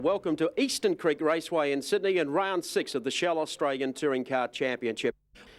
Welcome to Eastern Creek Raceway in Sydney in round 6 of the Shell Australian Touring Car Championship.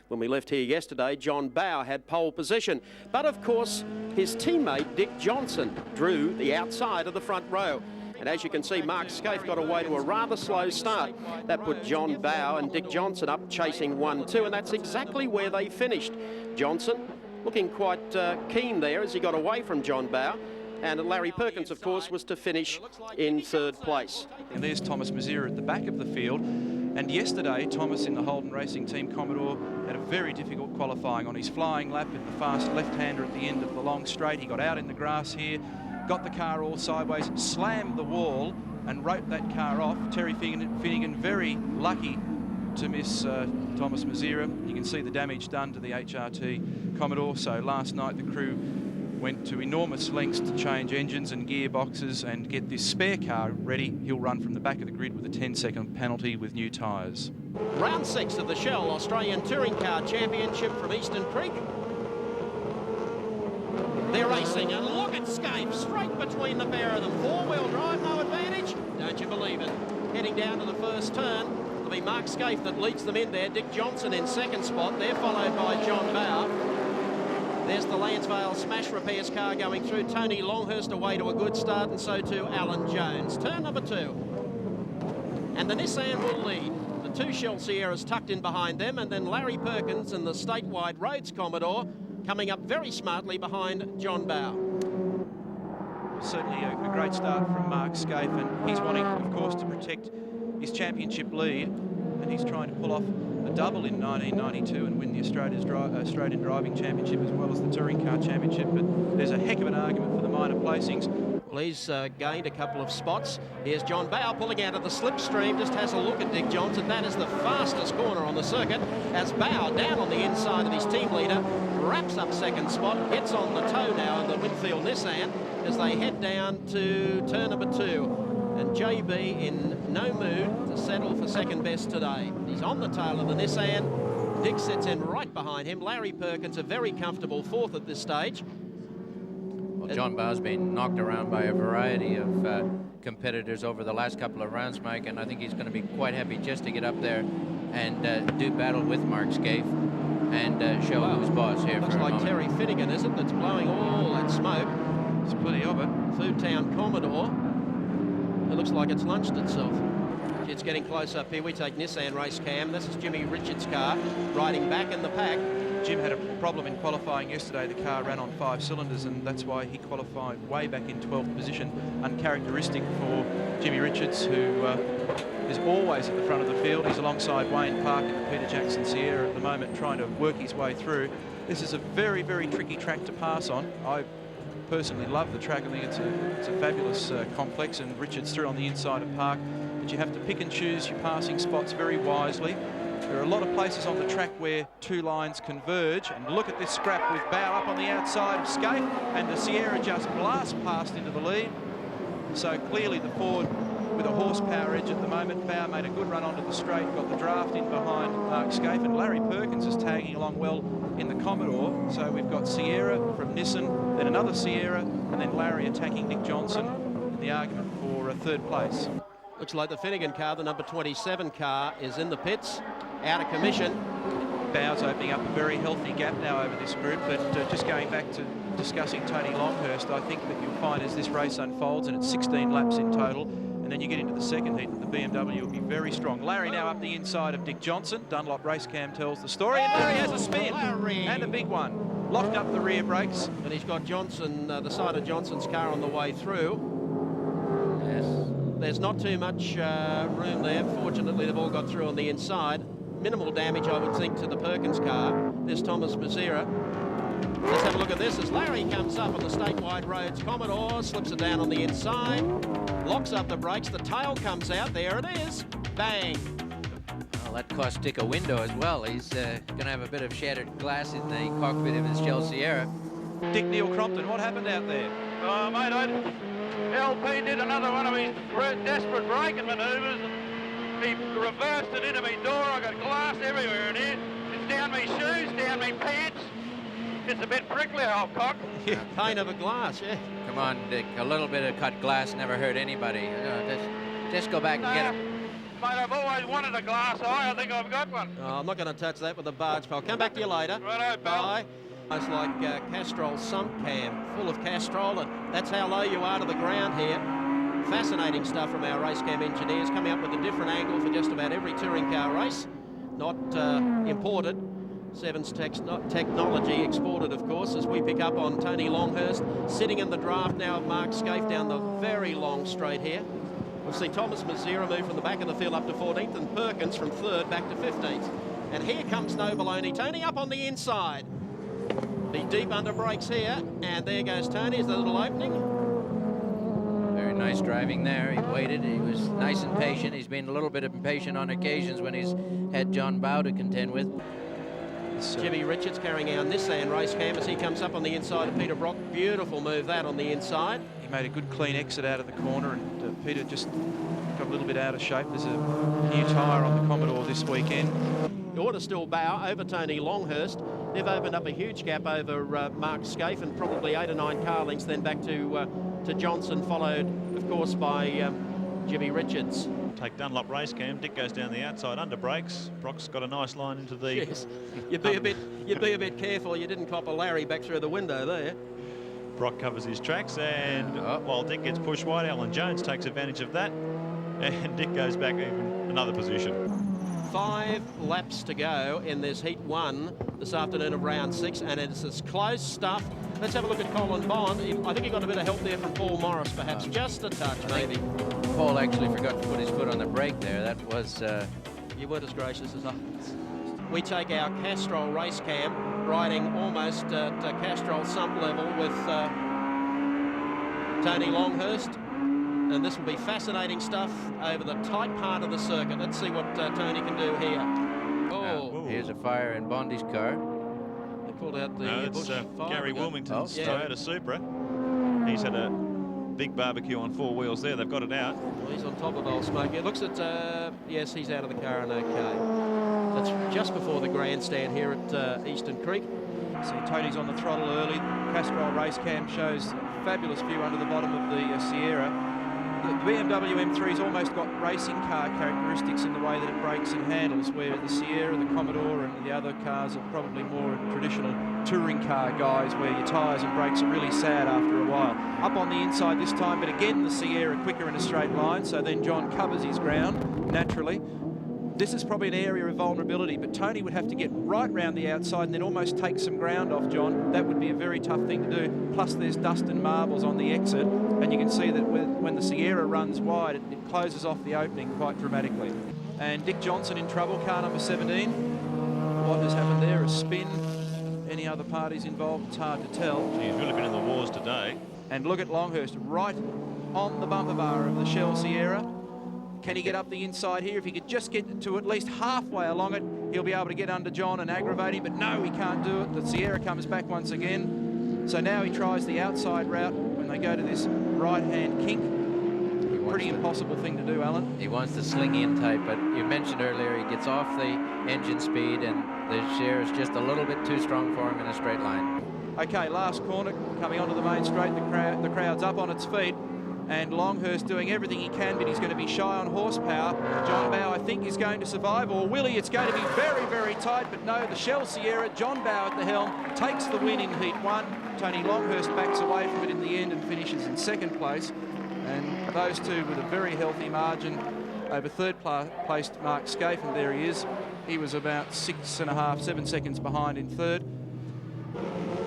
When we left here yesterday, John Bowe had pole position, but of course his teammate Dick Johnson drew the outside of the front row. And as you can see, Mark Scaife got away to a rather slow start. That put John Bowe and Dick Johnson up chasing 1-2, and that's exactly where they finished. Johnson looking quite keen there as he got away from John Bowe. And Larry Perkins, of course, was to finish in 3rd place. And there's Thomas Mazira at the back of the field. And yesterday, Thomas in the Holden Racing Team Commodore had a very difficult qualifying on his flying lap in the fast left-hander at the end of the long straight. He got out in the grass here, got the car all sideways, slammed the wall and wrote that car off. Terry Finnegan very lucky to miss Thomas Mazira. You can see the damage done to the HRT Commodore. So last night the crew went to enormous lengths to change engines and gearboxes and get this spare car ready. He'll run from the back of the grid with a 10-second penalty with new tyres. Round 6 of the Shell Australian Touring Car Championship from Eastern Creek. They're racing, and look at Scaife, straight between the pair of them. 4-wheel drive, no advantage. Don't you believe it? Heading down to the first turn. It'll be Mark Scaife that leads them in there. Dick Johnson in 2nd spot. They're followed by John Bowe. There's the Lansvale Smash Repairs car going through. Tony Longhurst away to a good start, and so too Alan Jones. Turn number 2. And the Nissan will lead. The 2 Shell Sierras tucked in behind them, and then Larry Perkins and the statewide Rhodes Commodore coming up very smartly behind John Bowe. Certainly a great start from Mark Scaife, and he's wanting, of course, to protect his championship lead, and he's trying to pull off a double in 1992 and win the Australian Driving Championship as well as the Touring Car Championship. But there's a heck of an argument for the minor placings. Well, he's gained a couple of spots. Here's John Bowe pulling out of the slipstream, just has a look at Dick Johnson. That is the fastest corner on the circuit, as Bowe, down on the inside of his team leader, wraps up 2nd spot, gets on the toe now of the Winfield Nissan as they head down to turn number 2. And JB in no mood to settle for 2nd best today. He's on the tail of the Nissan. Dick sits in right behind him. Larry Perkins, a very comfortable 4th at this stage. Well, John Bowe's been knocked around by a variety of competitors over the last couple of rounds, Mike, and I think he's going to be quite happy just to get up there and do battle with Mark Scaife and show who's boss here. Looks like Terry Finnegan, is it, that's blowing all that smoke? There's plenty of it. Foodtown Commodore. It looks like it's lunched itself. It's getting close up here. We take Nissan race cam. This is Jimmy Richards' car riding back in the pack. Jim had a problem in qualifying yesterday. The car ran on 5 cylinders, and that's why he qualified way back in 12th position. Uncharacteristic for Jimmy Richards, who is always at the front of the field. He's alongside Wayne Park and Peter Jackson Sierra at the moment, trying to work his way through. This is a very, very tricky track to pass on. I personally love the track. I think it's a fabulous complex, and Richards through on the inside of Park. But you have to pick and choose your passing spots very wisely. There are a lot of places on the track where 2 lines converge, and look at this scrap with Bowe up on the outside of Scaife, and the Sierra just blast past into the lead. So clearly the Ford with a horsepower edge at the moment. Bowe made a good run onto the straight, got the draft in behind Mark Scaife, and Larry Perkins is tagging along well in the Commodore. So we've got Sierra from Nissan, then another Sierra, and then Larry attacking Dick Johnson in the argument for 3rd place. Looks like the Finnegan car, the number 27 car, is in the pits, out of commission. Bowe's opening up a very healthy gap now over this group, but just going back to discussing Tony Longhurst, I think that you'll find as this race unfolds, and it's 16 laps in total, and then you get into the 2nd heat, that the BMW will be very strong. Larry now up the inside of Dick Johnson. Dunlop Race Cam tells the story, and Larry has a spin, and a big one. Locked up the rear brakes. And he's got Johnson, the side of Johnson's car on the way through. Yes. There's not too much room there. Fortunately, they've all got through on the inside. Minimal damage, I would think, to the Perkins car. There's Thomas Mazira. Let's have a look at this as Larry comes up on the statewide Rhodes Commodore, slips it down on the inside, locks up the brakes, the tail comes out, there it is, bang. Well, that cost Dick a window as well. He's going to have a bit of shattered glass in the cockpit of his Shell Sierra. Dick Neil Crompton, what happened out there? Mate, LP did another one of his desperate braking manoeuvres. He reversed it into my door. I got glass everywhere in here. It's down my shoes, down my pants. It's a bit prickly, old cock. Pain of a glass, yeah. Come on, Dick. A little bit of cut glass never hurt anybody. Just Just go back and get it. Mate, I've always wanted a glass eye. I think I've got one. Oh, I'm not going to touch that with a barge pole. Come back to you later. Righto, pal. Bye. It's like Castrol sump cam, full of Castrol, and that's how low you are to the ground here. Fascinating stuff from our race cam engineers, coming up with a different angle for just about every touring car race. Not imported. Sevens technology exported, of course, as we pick up on Tony Longhurst, sitting in the draft now of Mark Scaife down the very long straight here. We'll see Thomas Mazira move from the back of the field up to 14th, and Perkins from 3rd back to 15th. And here comes Noboloni. Tony up on the inside. Be deep under brakes here, and there goes Tony. Is the little opening. Very nice driving there. He waited. He was nice and patient. He's been a little bit impatient on occasions when he's had John Bowe to contend with. Jimmy Richards carrying our Nissan race cam as he comes up on the inside of Peter Brock. Beautiful move that on the inside. He made a good clean exit out of the corner, and Peter just got a little bit out of shape. There's a new tyre on the Commodore this weekend. Order still Bowe over Tony Longhurst. They've opened up a huge gap over Mark Scaife, and probably 8 or 9 car lengths then back to Johnson, followed of course by Jimmy Richards. Take Dunlop race cam. Dick goes down the outside under brakes. Brock's got a nice line into the. Yes, you'd be a bit careful. You didn't cop a Larry back through the window there. Brock covers his tracks, and while Dick gets pushed wide, Alan Jones takes advantage of that, and Dick goes back even another position. 5 laps to go in this Heat 1 this afternoon of round 6, and it's as close stuff. Let's have a look at Colin Bond. I think he got a bit of help there from Paul Morris, perhaps just a touch, maybe. Paul actually forgot to put his foot on the brake there. That was... You weren't as gracious as us. We take our Castrol race cam, riding almost at Castrol sump level with Tony Longhurst. And this will be fascinating stuff over the tight part of the circuit. Let's see what Tony can do here. Oh, here's a fire in Bondi's car. They pulled out the it's Bush fire Gary gun. Wilmington's Yeah. Toyota Supra. He's had a big barbecue on 4 wheels there. They've got it out. Well, he's on top of old smoke. It looks at, yes, he's out of the car and okay. That's just before the grandstand here at Eastern Creek. See, Tony's on the throttle early. Castrol race cam shows a fabulous view under the bottom of the Sierra. The BMW M3's almost got racing car characteristics in the way that it brakes and handles, where the Sierra, the Commodore and the other cars are probably more traditional touring car guys, where your tyres and brakes are really sad after a while. Up on the inside this time, but again the Sierra quicker in a straight line, so then John covers his ground naturally. This is probably an area of vulnerability, but Tony would have to get right round the outside and then almost take some ground off John. That would be a very tough thing to do. Plus there's dust and marbles on the exit, and you can see that when the Sierra runs wide, it closes off the opening quite dramatically. And Dick Johnson in trouble, car number 17. What has happened there? A spin? Any other parties involved? It's hard to tell. He's really been in the wars today. And look at Longhurst right on the bumper bar of the Shell Sierra. Can he get up the inside here? If he could just get to at least halfway along it, he'll be able to get under John and aggravate him, but no, he can't do it. The Sierra comes back once again. So now he tries the outside route when they go to this right-hand kink. Pretty impossible thing to do, Alan. He wants the sling-in type, but you mentioned earlier he gets off the engine speed and the Sierra is just a little bit too strong for him in a straight line. Okay, last corner, coming onto the main straight, the crowd's up on its feet. And Longhurst doing everything he can, but he's going to be shy on horsepower. John Bowe, I think, is going to survive, or will he? It's going to be very, very tight, but no, the Shell Sierra, John Bowe at the helm, takes the win in Heat 1. Tony Longhurst backs away from it in the end and finishes in 2nd place. And those two with a very healthy margin over 3rd placed Mark Scaife, and there he is. He was about 6.5, 7 seconds behind in 3rd.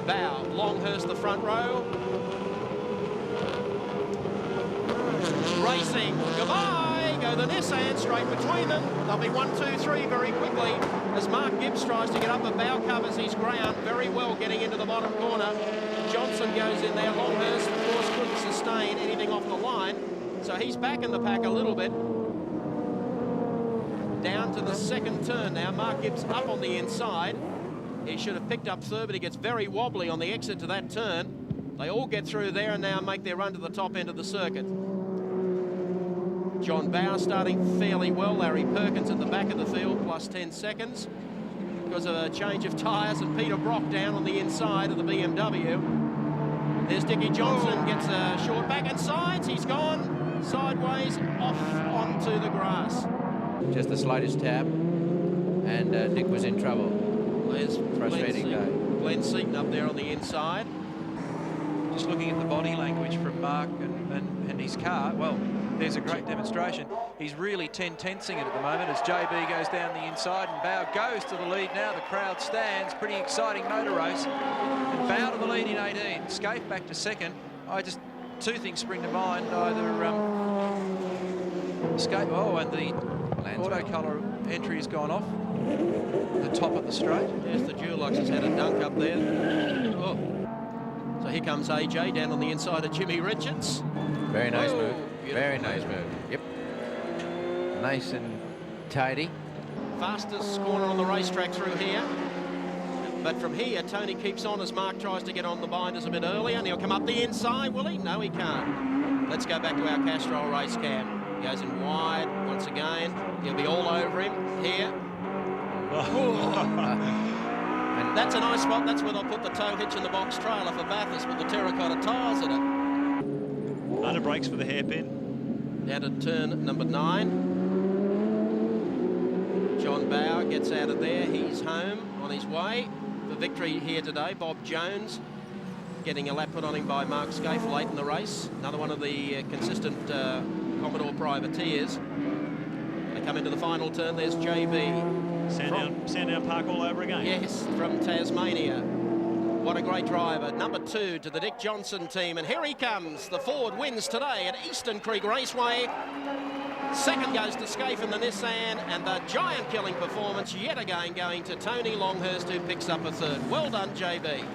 Bowe, Longhurst the front row. Racing, goodbye, go the Nissan straight between them. They'll be 1, 2, 3 very quickly as Mark Gibbs tries to get up, but Bowe covers his ground very well getting into the bottom corner. Johnson goes in there. Longhurst, of course, couldn't sustain anything off the line, so he's back in the pack a little bit. Down to the 2nd turn now. Mark Gibbs up on the inside. He should have picked up 3rd, but he gets very wobbly on the exit to that turn. They all get through there and now make their run to the top end of the circuit. John Bowe starting fairly well. Larry Perkins at the back of the field, plus 10 seconds because of a change of tyres, and Peter Brock down on the inside of the BMW. There's Dickie Johnson, gets a short back and sides. He's gone. sideways, off onto the grass. Just the slightest tap, and Dick was in trouble. There's Frustrating day. Glenn Seaton up there on the inside. Just looking at the body language from Mark and his car, well, there's a great demonstration. He's really tensing it at the moment as JB goes down the inside and Bow goes to the lead now. The crowd stands. Pretty exciting motor race. And Bow to the lead in 18. Scaife back to second. Two things spring to mind. Either Scaife, and the auto colour entry has gone off. The top of the straight. Yes, the Dulux has had a dunk up there. Oh. So here comes AJ down on the inside of Jimmy Richards. Very nice move. Beautiful Very nice move. Yep. Nice and tidy. Fastest corner on the racetrack through here. But from here, Tony keeps on as Mark tries to get on the binders a bit earlier, and he'll come up the inside, will he? No, he can't. Let's go back to our Castrol race cam. He goes in wide once again. He'll be all over him here. And that's a nice spot. That's where they'll put the tow hitch in the box trailer for Bathurst with the terracotta tiles in it. Under brakes for the hairpin. Down to turn number 9. John Bower gets out of there. He's home on his way for victory here today. Bob Jones getting a lap put on him by Mark Scaife late in the race. Another one of the consistent Commodore privateers. They come into the final turn. There's JB. Sandown Park all over again. Yes, from Tasmania. What a great driver. Number 2 to the Dick Johnson team. And here he comes. The Ford wins today at Eastern Creek Raceway. Second goes to Scaife in the Nissan. And the giant killing performance yet again going to Tony Longhurst, who picks up a third. Well done, JB.